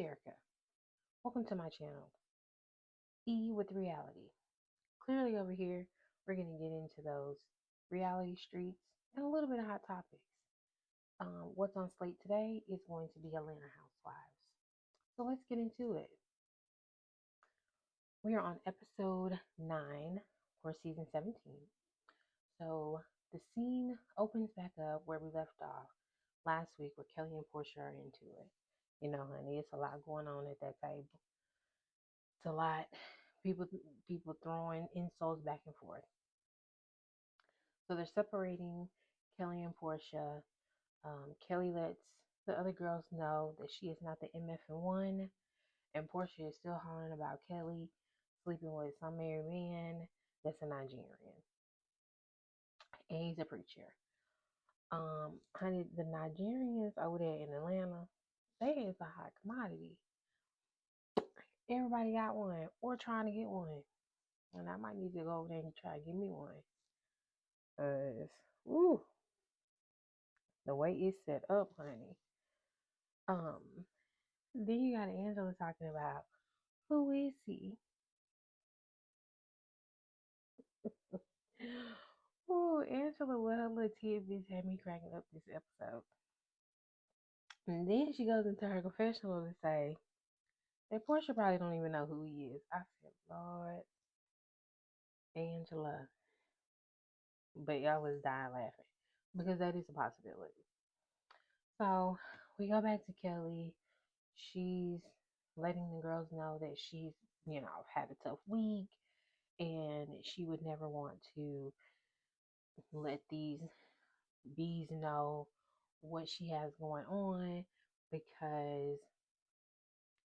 Erica. Welcome to my channel, E with Reality. Clearly, over here, we're going to get into those reality streets and a little bit of hot topics. What's on slate today is going to be Atlanta Housewives. So let's get into it. We are on episode 9 for season 17. So the scene opens back up where we left off last week, where Kelly and Portia are into it. You know, honey, it's a lot going on at that table. It's a lot. People throwing insults back and forth. So they're separating Kelly and Portia. Kelly lets the other girls know that she is not the MF and one, and Portia is still hollering about Kelly sleeping with some married man that's a Nigerian, and he's a preacher. Honey, the Nigerians over there in Atlanta, they is a hot commodity. Everybody got one or trying to get one, and I might need to go over there and try to get me one. Ooh, the way it's set up, honey. Um, then you got Angela talking about who is he? Ooh, Angela with her little tidbits had me cracking up this episode. And then she goes into her confessional to say that Portia probably don't even know who he is. I said, Lord, Angela. But y'all was dying laughing because that is a possibility. So we go back to Kelly. She's letting the girls know that she's, had a tough week and she would never want to let these bees know what she has going on because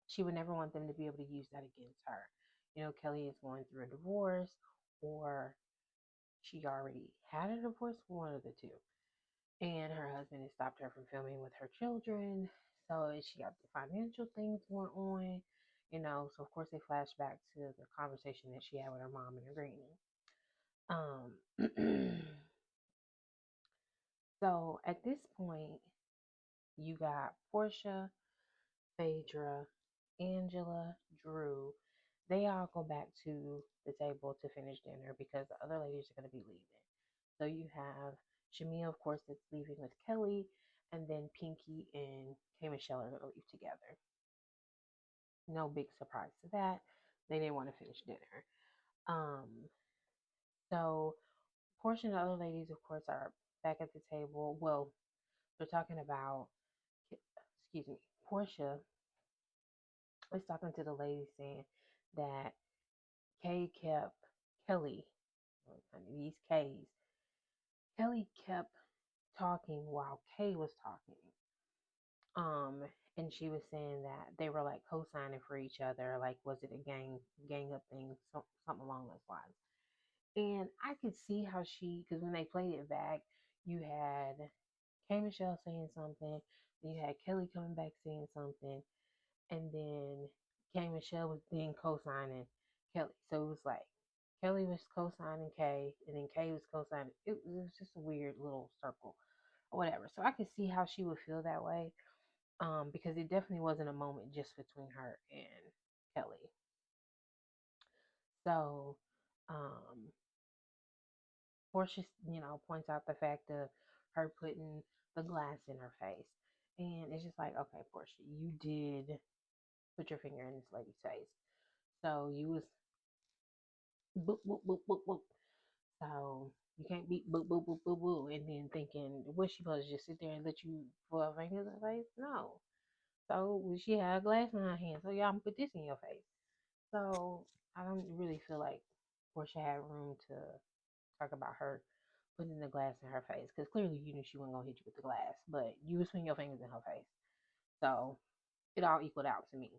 she would never want them to be able to use that against her. You know, Kelly is going through a divorce, or she already had a divorce, one of the two. And her husband has stopped her from filming with her children. So she got the financial things going on, So of course they flash back to the conversation that she had with her mom and her granny. So at this point, you got Portia, Phaedra, Angela, Drew. They all go back to the table to finish dinner because the other ladies are going to be leaving. So you have Shamia, of course, that's leaving with Kelly, and then Pinky and K. Michelle are going to leave together. No big surprise to that. They didn't want to finish dinner. Um, so Portia and the other ladies, of course, are back at the table. Well, they're talking about, excuse me, Portia is talking to the lady saying that Kay kept Kelly, these K's, Kelly kept talking while Kay was talking. And she was saying that they were like co-signing for each other, like was it a gang up thing, something along those lines. And I could see how because when they played it back, you had K Michelle saying something, then you had Kelly coming back saying something, and then K Michelle was then co-signing Kelly. So it was like Kelly was co-signing Kay, and then Kay was co-signing. It was just a weird little circle or whatever. So I could see how she would feel that way, because it definitely wasn't a moment just between her and Kelly. So, Portia, points out the fact of her putting the glass in her face. And it's just like, okay, Portia, you did put your finger in this lady's face. So you was boop, boop, boop, boop, boop. So you can't be boop, boop, boop, boop, boop, and then thinking, was she supposed to just sit there and let you put her fingers in her face? No. So she had a glass in her hand. So y'all put this in your face. So I don't really feel like Portia had room to talk about her putting the glass in her face, because clearly you knew she wasn't gonna hit you with the glass, but you was putting your fingers in her face. So it all equaled out to me.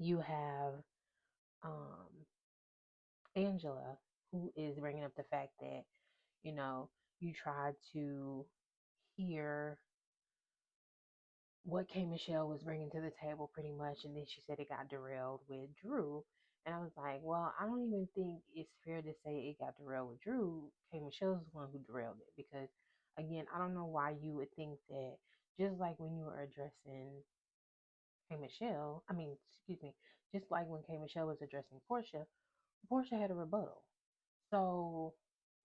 You have Angela, who is bringing up the fact that you tried to hear what K. Michelle was bringing to the table pretty much, and then she said it got derailed with Drew. And I was like, well, I don't even think it's fair to say it got derailed with Drew. K. Michelle's the one who derailed it, because again, I don't know why you would think that Just like when you were addressing K Michelle, I mean, excuse me, just like when K Michelle was addressing Portia, Portia had a rebuttal. So,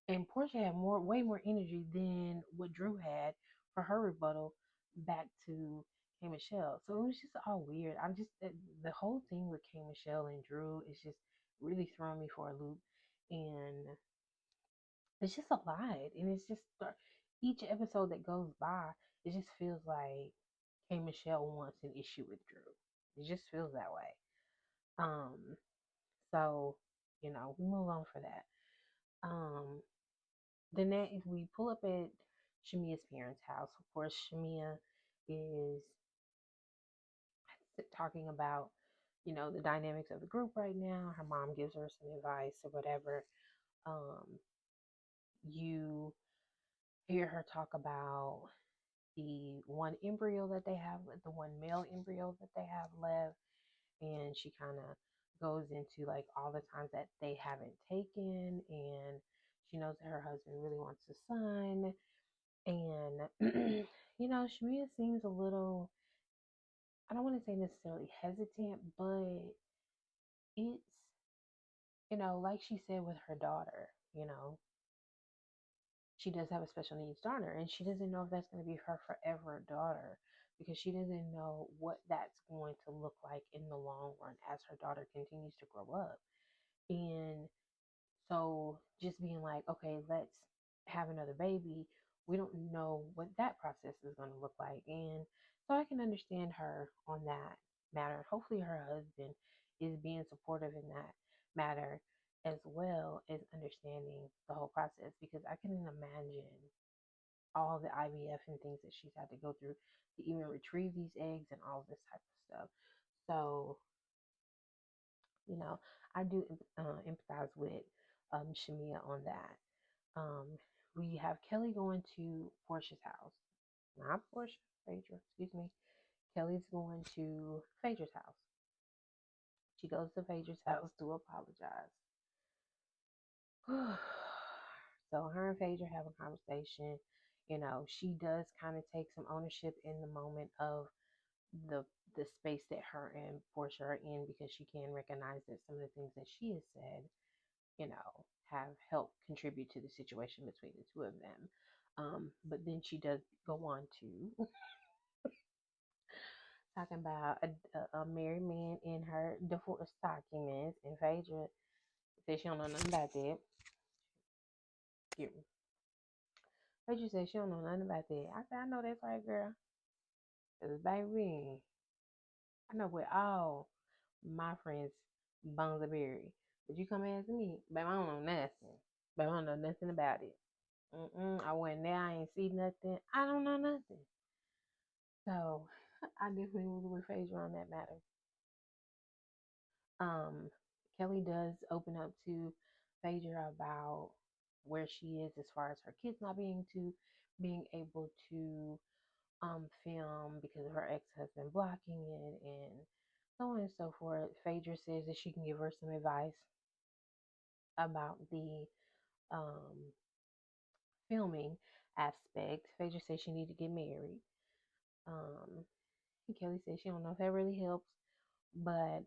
and Portia had way more energy than what Drew had for her rebuttal back to K Michelle. So it was just all weird. The whole thing with K Michelle and Drew is just really throwing me for a loop. And it's just a lot. And it's just each episode that goes by, it just feels like K Michelle wants an issue with Drew. It just feels that way. Um, so, we move on for that. Um, the next we pull up at Shamia's parents' house. Of course, Shamia is talking about, the dynamics of the group right now. Her mom gives her some advice or whatever. Um, you hear her talk about the one embryo that they have, the one male embryo that they have left, and she kind of goes into like all the times that they haven't taken, and she knows that her husband really wants a son, and Shamia seems a little, I don't want to say necessarily hesitant, but it's, like she said with her daughter, she does have a special needs daughter, and she doesn't know if that's going to be her forever daughter because she doesn't know what that's going to look like in the long run as her daughter continues to grow up. And so just being like, okay, let's have another baby, we don't know what that process is going to look like. And so I can understand her on that matter. Hopefully, her husband is being supportive in that matter as well as understanding the whole process because I can imagine all the IVF and things that she's had to go through to even retrieve these eggs and all of this type of stuff. So, you know, I do empathize with Shamia on that. Um, we have Kelly going to Portia's house. Not Portia, Phaedra, excuse me. Kelly's going to Phaedra's house. She goes to Phaedra's house to apologize. So her and Phaedra have a conversation. She does kind of take some ownership in the moment of the the space that her and Portia are in because she can recognize that some of the things that she has said, have helped contribute to the situation between the two of them. But then she does go on to talking about a married man in her divorce documents, and Phaedra says she don't know nothing about that. Phaedra says she don't know nothing about that. I said, I know that's right, girl. Because, baby, I know where all my friends' bones are buried. But you come ask me, baby, I don't know nothing. Baby, I don't know nothing about it. I went there, I ain't see nothing. I don't know nothing. So I definitely was with Phaedra on that matter. Um, Kelly does open up to Phaedra about where she is as far as her kids not being able to film because of her ex-husband blocking it and so on and so forth. Phaedra says that she can give her some advice about the um filming aspect. Phaedra says she need to get married. Um, Kelly says she don't know if that really helps, but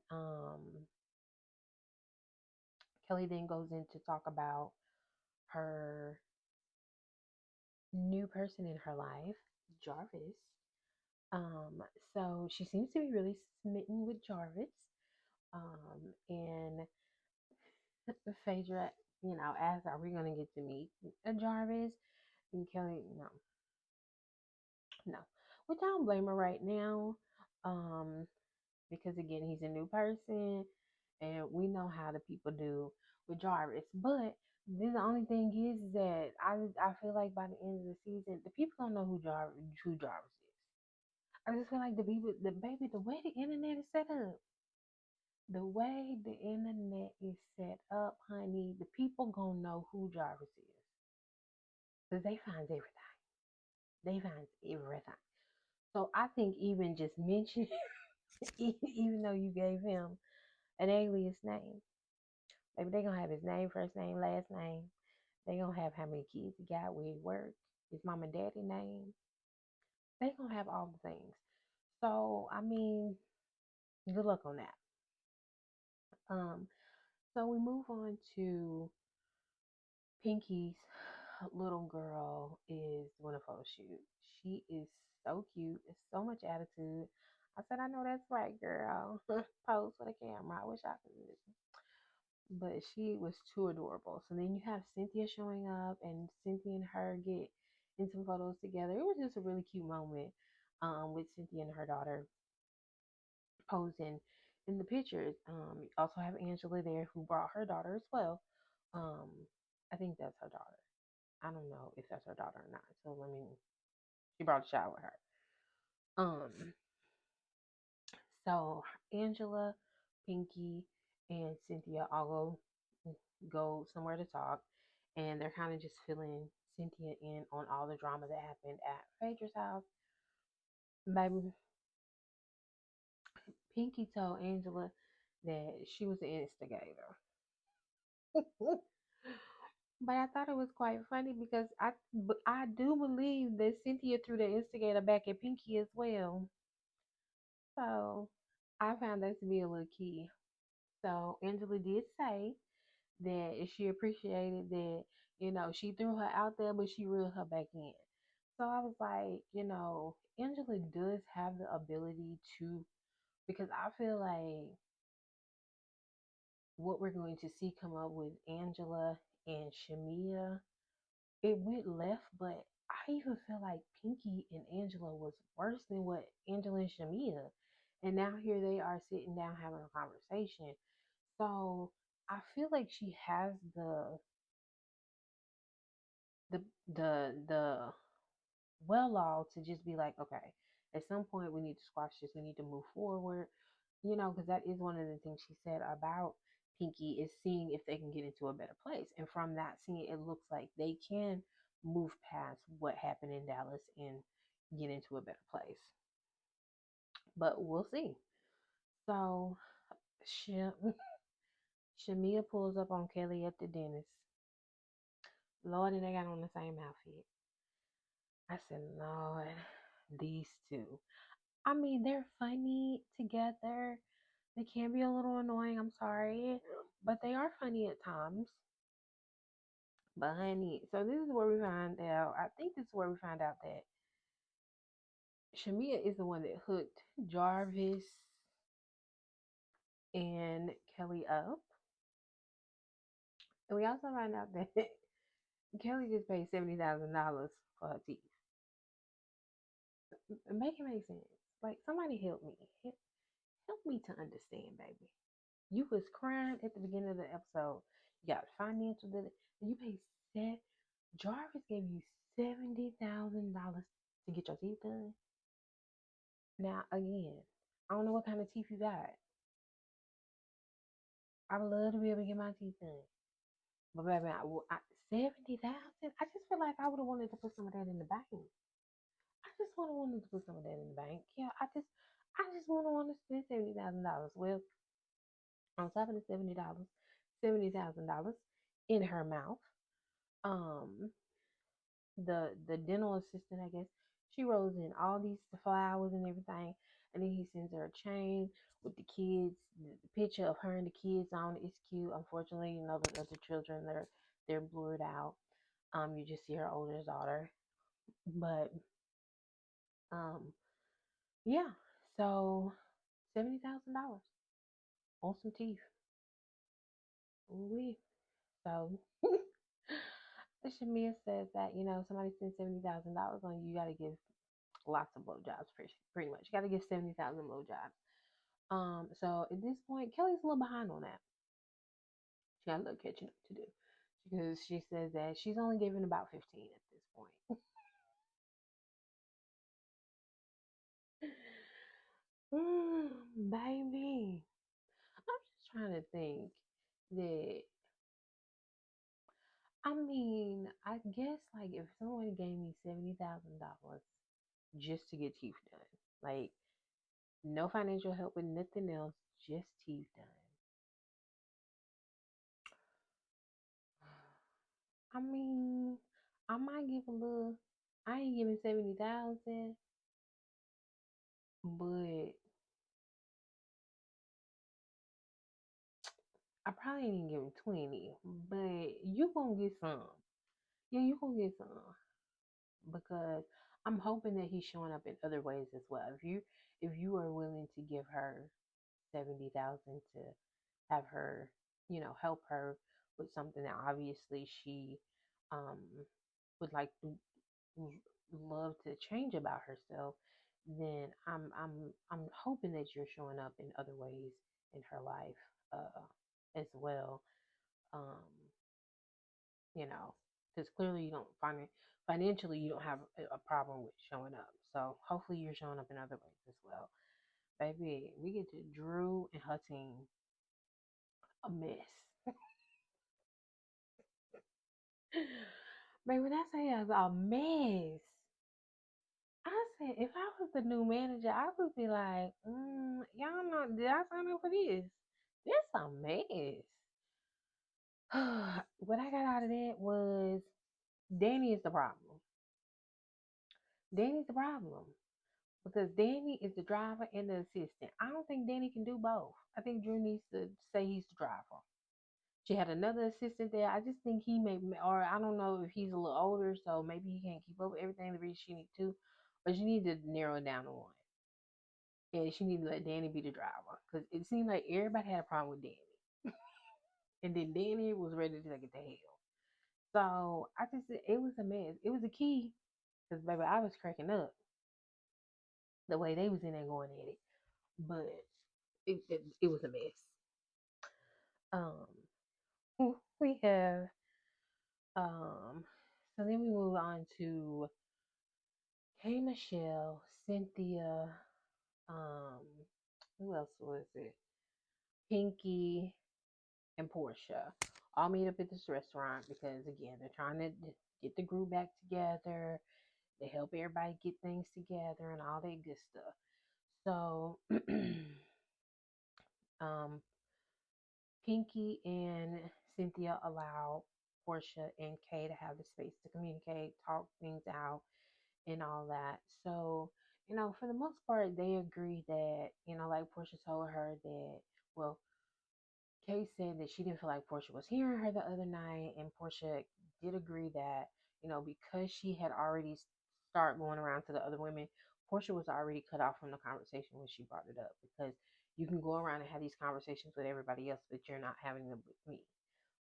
Kelly then goes in to talk about her new person in her life, Jarvis. Um, so she seems to be really smitten with Jarvis. And Phaedra, asks, "Are we gonna get to meet Jarvis?" And Kelly, no, no. Which I don't blame her right now. Um, because again, he's a new person, and we know how the people do with Jarvis. But this the only thing is that I feel like by the end of the season, the people don't know who Jarvis is. I just feel like the way the internet is set up, honey, the people gonna know who Jarvis is because they find everything. They find everything. So I think even just mention, even though you gave him an alias name, maybe they gonna have his name, first name, last name. They gonna have how many kids he got, where he work, his mom and daddy name. They gonna have all the things. So I mean, good luck on that. Um, so we move on to Pinky's little girl is doing a photo shoot. She is so cute. It's so much attitude. I said, I know that's right, girl. Pose for the camera. I wish I could. But she was too adorable. So then you have Cynthia showing up, and Cynthia and her get in some photos together. It was just a really cute moment with Cynthia and her daughter posing in the pictures. You also have Angela there who brought her daughter as well. Um, I think that's her daughter. I don't know if that's her daughter or not. So let me. She brought a child with her. Um, so Angela, Pinky, and Cynthia all go somewhere to talk, and they're kind of just filling Cynthia in on all the drama that happened at Phaedra's house. Baby, Pinky told Angela that she was the instigator. But I thought it was quite funny because I do believe that Cynthia threw the instigator back at Pinky as well. So I found that to be a little key. So Angela did say that she appreciated that, she threw her out there, but she reeled her back in. So I was like, Angela does have the ability to, because I feel like what we're going to see come up with Angela and Shamia, it went left, but I even feel like Pinky and Angela was worse than what Angela and Shamia. And now here they are sitting down having a conversation. So I feel like she has the the well law to just be like, okay, at some point we need to squash this, we need to move forward, because that is one of the things she said about Pinky is seeing if they can get into a better place. And from that scene, it looks like they can move past what happened in Dallas and get into a better place. But we'll see. So Shamia pulls up on Kelly at the dentist. Lord, and they got on the same outfit. I said, Lord, these two. I mean, they're funny together. They can be a little annoying, I'm sorry, but they are funny at times. But honey, so this is where we find out. I think this is where we find out that Shamia is the one that hooked Jarvis and Kelly up. And we also find out that Kelly just paid $70,000 for her teeth. Make it make sense. Like somebody help me. Help me to understand, baby. You was crying at the beginning of the episode. You got financial and you paid set. Jarvis gave you $70,000 to get your teeth done. Now again, I don't know what kind of teeth you got. I would love to be able to get my teeth done, but baby, 70,000. I just feel like I would have wanted to put some of that in the bank. I just would have wanted to put some of that in the bank. Yeah, I just would have wanted to spend $70,000. Well, on top of the $70,000 in her mouth. Um, the dental assistant, I guess, she rolls in all these flowers and everything, and then he sends her a chain with the kids, the picture of her and the kids on it. It's cute. Unfortunately, the other children they're blurred out. You just see her older daughter, but um, yeah. So $70,000 on some teeth. We so. Shamia says that somebody spends $70,000 on you, you got to give lots of blowjobs, pretty much. You got to give 70,000 blowjobs. So at this point, Kelly's a little behind on that. She got a little catching up to do because she says that she's only giving about 15 at this point. Baby, I'm just trying to think that. I mean, I guess like if someone gave me $70,000 just to get teeth done, like no financial help with nothing else, just teeth done. I mean, I might give a little. I ain't giving 70,000, but I probably didn't give him 20, but you gonna get some. Yeah, you gonna get some because I'm hoping that he's showing up in other ways as well. If you are willing to give her 70,000 to have her, help her with something that obviously she um would like to love to change about herself, then I'm hoping that you're showing up in other ways in her life as well. Um, because clearly you don't financially you don't have a problem with showing up. So hopefully you're showing up in other ways as well. Baby, we get to Drew and her team a mess. Baby, when I say a mess, I said if I was the new manager, I would be like, y'all know, did I sign up for this? This a mess. What I got out of that was Danny is the problem. Danny's the problem. Because Danny is the driver and the assistant. I don't think Danny can do both. I think Drew needs to say he's the driver. She had another assistant there. I just think he may, or I don't know if he's a little older, so maybe he can't keep up with everything the reason she needs to. But she needs to narrow it down to one. And she needs to let Danny be the driver. Because it seemed like everybody had a problem with Danny. And then Danny was ready to take it to hell. So I just, it was a mess. It was a key. Because, baby, I was cracking up the way they was in there going at it. But it was a mess. Um, we have so then we move on to K Michelle, Cynthia, um, who else was it? Pinky and Portia all meet up at this restaurant because again they're trying to get the group back together. They help everybody get things together and all that good stuff. So um Pinky and Cynthia allow Portia and Kay to have the space to communicate, talk things out, and all that. So, for the most part, they agree that, like Portia told her that, well, Kay said that she didn't feel like Portia was hearing her the other night, and Portia did agree that, because she had already started going around to the other women, Portia was already cut off from the conversation when she brought it up because you can go around and have these conversations with everybody else, but you're not having them with me.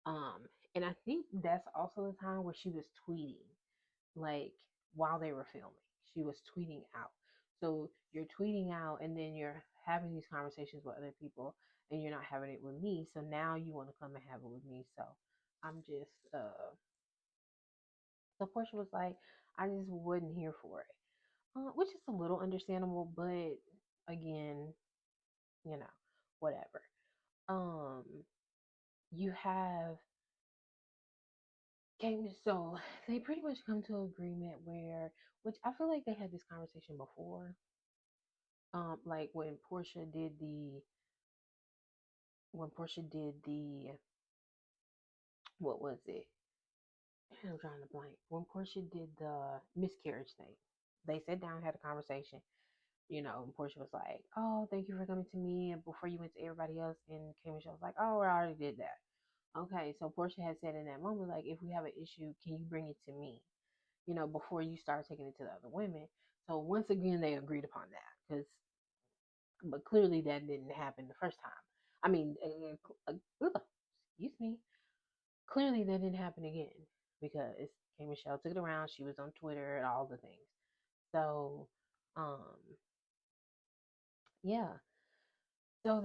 Um, and I think that's also the time where she was tweeting, like while they were filming. She was tweeting out. So you're tweeting out and then you're having these conversations with other people and you're not having it with me. So now you want to come and have it with me. So I'm just so Portia was like, I just wasn't here for it. Which is a little understandable, but again, you know, whatever. Um, you have came so they pretty much come to an agreement where, which I feel like they had this conversation before. Like when Portia did the what was it? I'm trying to blank. When Portia did the miscarriage thing, they sat down, had a conversation. And Portia was like, "Oh, thank you for coming to me," and before you went to everybody else, and Kim Michelle was like, "Oh, I already did that." Okay, so Portia had said in that moment, like, if we have an issue, can you bring it to me? Before you start taking it to the other women. So once again, they agreed upon that but clearly that didn't happen the first time. I mean, excuse me. Clearly that didn't happen again because K Michelle took it around. She was on Twitter and all the things. So, um, yeah. So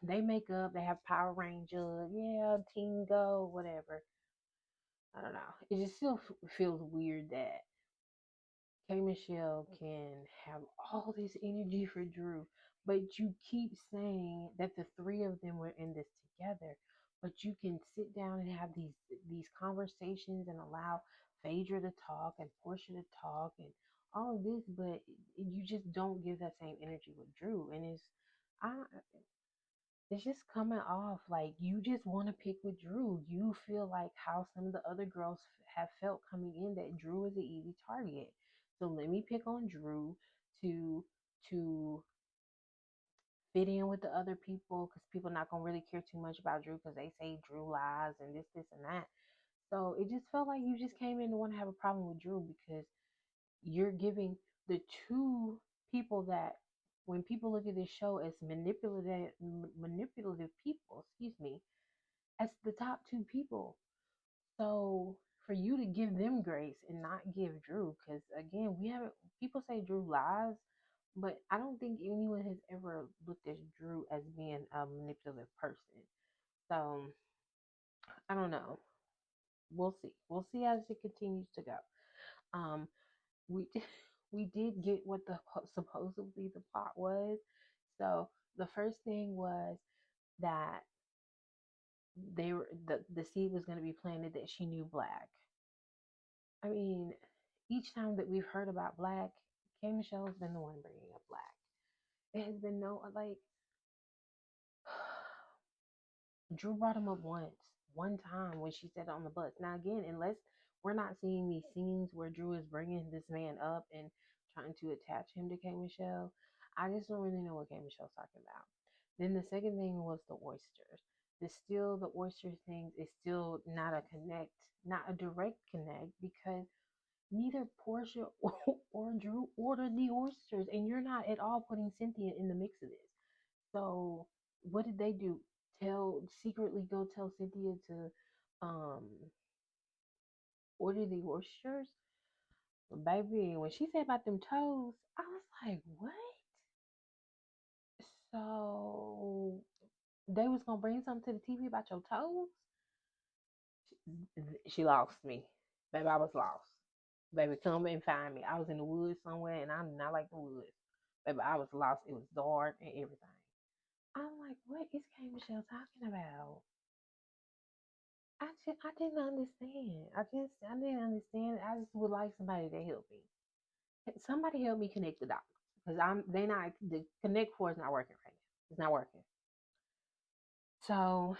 they make up. They have Power Ranger. Yeah, Team Go, whatever. I don't know. It just still feels weird that K Michelle can have all this energy for Drew, but you keep saying that the three of them were in this together. But you can sit down and have these conversations and allow Phaedra to talk and Portia to talk and all of this, but you just don't give that same energy with Drew. And I it's just coming off like you just want to pick with Drew. You feel like how some of the other girls have felt coming in that Drew is an easy target. So let me pick on Drew to to fit in with the other people because people not gonna really care too much about Drew because they say Drew lies and this, and that. So it just felt like you just came in to want to have a problem with Drew because you're giving the two people that when people look at this show as manipulative people, excuse me, as the top two people. So for you to give them grace and not give Drew, because again, we haven't people say Drew lies, but I don't think anyone has ever looked at Drew as being a manipulative person. So I don't know. We'll see. We'll see as it continues to go. Um, we we did get what the supposedly the plot was. So the first thing was that the seed was going to be planted that she knew Black. I mean, each time that we've heard about Black, K Michelle has been the one bringing up Black. It has been no like Drew brought him up one time when she said it on the bus. Now again, unless we're not seeing these scenes where Drew is bringing this man up and trying to attach him to K Michelle, I just don't really know what K Michelle's talking about. Then the second thing was the oysters. The oyster thing is still not a connect, not a direct connect because neither Portia or Drew ordered the oysters, and you're not at all putting Cynthia in the mix of this. So what did they do? Secretly go tell Cynthia to um order the oysters? Baby, when she said about them toes, I was like, what? So they was gonna bring something to the TV about your toes? She lost me. Baby, I was lost. Baby, come and find me. I was in the woods somewhere and I'm not like the woods. Baby, I was lost. It was dark and everything. I'm like, what is K Michelle talking about? I didn't understand. I didn't understand. I just would like somebody to help me. Somebody help me connect the dots because they not the connect four is not working right now. It's not working. So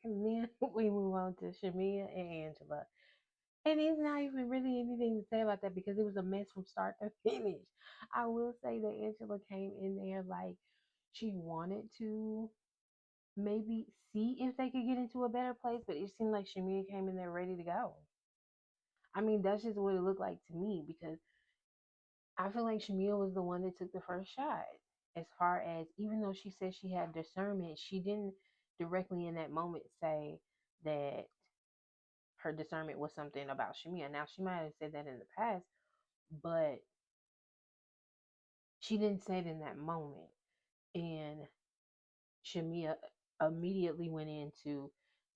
and then we move on to Shamia and Angela. And it's not even really anything to say about that because it was a mess from start to finish. I will say that Angela came in there like she wanted to maybe see if they could get into a better place, but it seemed like Shamia came in there ready to go. I mean, that's just what it looked like to me because I feel like Shamia was the one that took the first shot. As far as even though she said she had discernment, she didn't directly in that moment say that her discernment was something about Shamia. Now she might have said that in the past, but she didn't say it in that moment. And Shamia immediately went into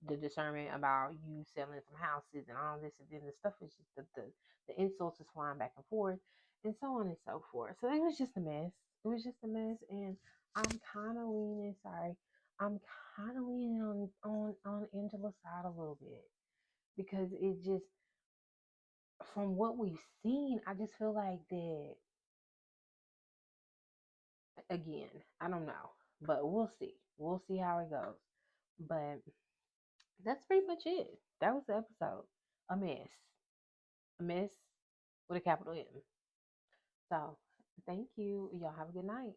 the discernment about you selling some houses and all this, and then the stuff is just the insults is flying back and forth, and so on and so forth. So it was just a mess. It was just a mess, and I'm kind of leaning. Sorry, I'm kind of leaning on Angela's side a little bit because it just from what we've seen, I just feel like that again. I don't know, but we'll see. We'll see how it goes. But that's pretty much it. That was the episode. A mess. A mess with a capital M. So, thank you. Y'all have a good night.